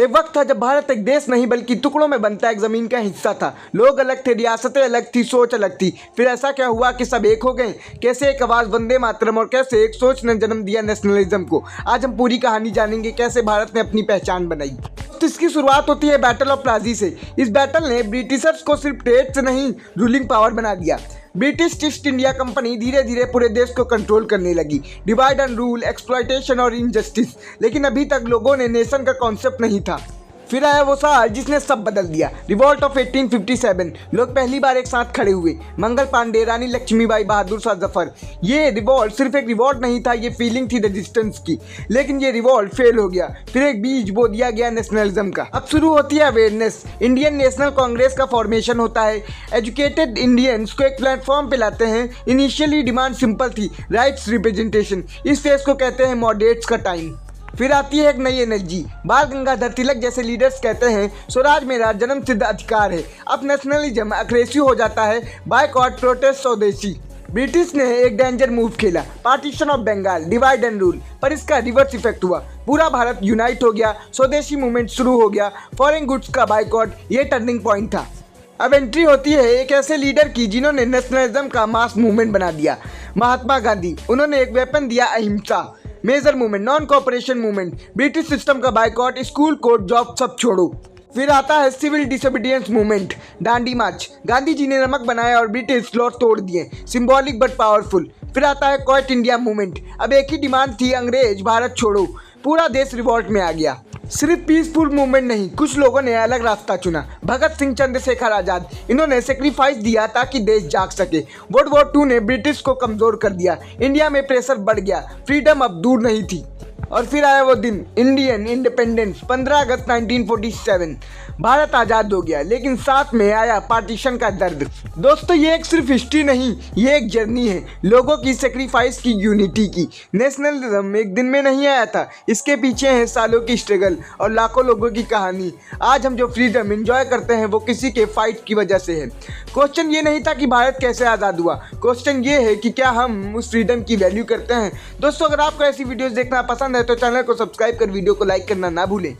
एक वक्त था जब भारत एक देश नहीं बल्कि टुकड़ों में बनता एक ज़मीन का हिस्सा था। लोग अलग थे, रियासतें अलग थी, सोच अलग थी। फिर ऐसा क्या हुआ कि सब एक हो गए? कैसे एक आवाज़ वंदे मातरम और कैसे एक सोच ने जन्म दिया नेशनलिज्म को? आज हम पूरी कहानी जानेंगे, कैसे भारत ने अपनी पहचान बनाई। तो इसकी शुरुआत होती है बैटल ऑफ प्लासी से। इस बैटल ने ब्रिटिशर्स को सिर्फ ट्रेड से नहीं, रूलिंग पावर बना दिया। ब्रिटिश ईस्ट इंडिया कंपनी धीरे धीरे पूरे देश को कंट्रोल करने लगी। डिवाइड एंड रूल, एक्सप्लॉयटेशन और इनजस्टिस। लेकिन अभी तक लोगों ने नेशन का कॉन्सेप्ट नहीं था। फिर आया वो साल जिसने सब बदल दिया, रिवॉल्ट ऑफ 1857। लोग पहली बार एक साथ खड़े हुए। मंगल पांडे, रानी लक्ष्मीबाई, बहादुर शाह जफर। ये रिवॉल्ट सिर्फ एक रिवॉल्ट नहीं था, ये फीलिंग थी रेजिस्टेंस की। लेकिन ये रिवॉल्ट फेल हो गया। फिर एक बीज बो दिया गया नेशनलिज्म का। अब शुरू होती है अवेयरनेस। इंडियन नेशनल कांग्रेस का फॉर्मेशन होता है। एजुकेटेड इंडियंस को एक प्लेटफॉर्म पे लाते हैं। इनिशियली डिमांड सिंपल थी, राइट्स, रिप्रेजेंटेशन। इस फेज को कहते हैं मॉडरेट्स का टाइम। फिर आती है एक नई एनर्जी। बाल गंगाधर तिलक जैसे लीडर्स कहते हैं स्वराज मेरा जन्म सिद्ध अधिकार है। अब नेशनलिज्म अग्रेसिव हो जाता है, बायकॉट, प्रोटेस्ट, स्वदेशी। ब्रिटिश ने एक डेंजर मूव खेला, partition of Bengal, divide and rule. पर इसका रिवर्स इफेक्ट हुआ, पूरा भारत यूनाइट हो गया, स्वदेशी मूवमेंट शुरू हो गया, फॉरेन गुड्स का बायकॉट। ये टर्निंग पॉइंट था। अब एंट्री होती है एक ऐसे लीडर की जिन्होंने नेशनलिज्म का मास मूवमेंट बना दिया, महात्मा गांधी। उन्होंने एक वेपन दिया, अहिंसा। Major movement, non cooperation movement, British system का बायकॉट, स्कूल कोड, जॉब सब छोड़ो। फिर आता है civil disobedience movement, Dandi march. Gandhi ji ने नमक बनाया और ब्रिटिश लॉ तोड़ दिए, सिंबॉलिक बट पावरफुल। फिर आता है क्वाइट इंडिया मूवमेंट। अब एक ही डिमांड थी, अंग्रेज भारत छोड़ो। पूरा देश रिवॉल्ट में आ गया। सिर्फ पीसफुल मूवमेंट नहीं, कुछ लोगों ने अलग रास्ता चुना। भगत सिंह, चंद्रशेखर आजाद, इन्होंने सेक्रीफाइस दिया ताकि देश जाग सके। वर्ल्ड वॉर 2 ने ब्रिटिश को कमजोर कर दिया। इंडिया में प्रेशर बढ़ गया, फ्रीडम अब दूर नहीं थी। और फिर आया वो दिन, इंडियन इंडिपेंडेंस, 15 अगस्त 1947। भारत आज़ाद हो गया, लेकिन साथ में आया पार्टीशन का दर्द। दोस्तों, ये एक सिर्फ हिस्ट्री नहीं, ये एक जर्नी है, लोगों की सेक्रीफाइस की, यूनिटी की। नेशनलिज्म एक दिन में नहीं आया था, इसके पीछे है सालों की स्ट्रगल और लाखों लोगों की कहानी। आज हम जो फ्रीडम एंजॉय करते हैं वो किसी के फाइट की वजह से है। क्वेश्चन ये नहीं था कि भारत कैसे आज़ाद हुआ, क्वेश्चन ये है कि क्या हम उस फ्रीडम की वैल्यू करते हैं। दोस्तों, अगर आपको ऐसी वीडियोज़ देखना पसंद है तो चैनल को सब्सक्राइब कर वीडियो को लाइक करना ना भूलें।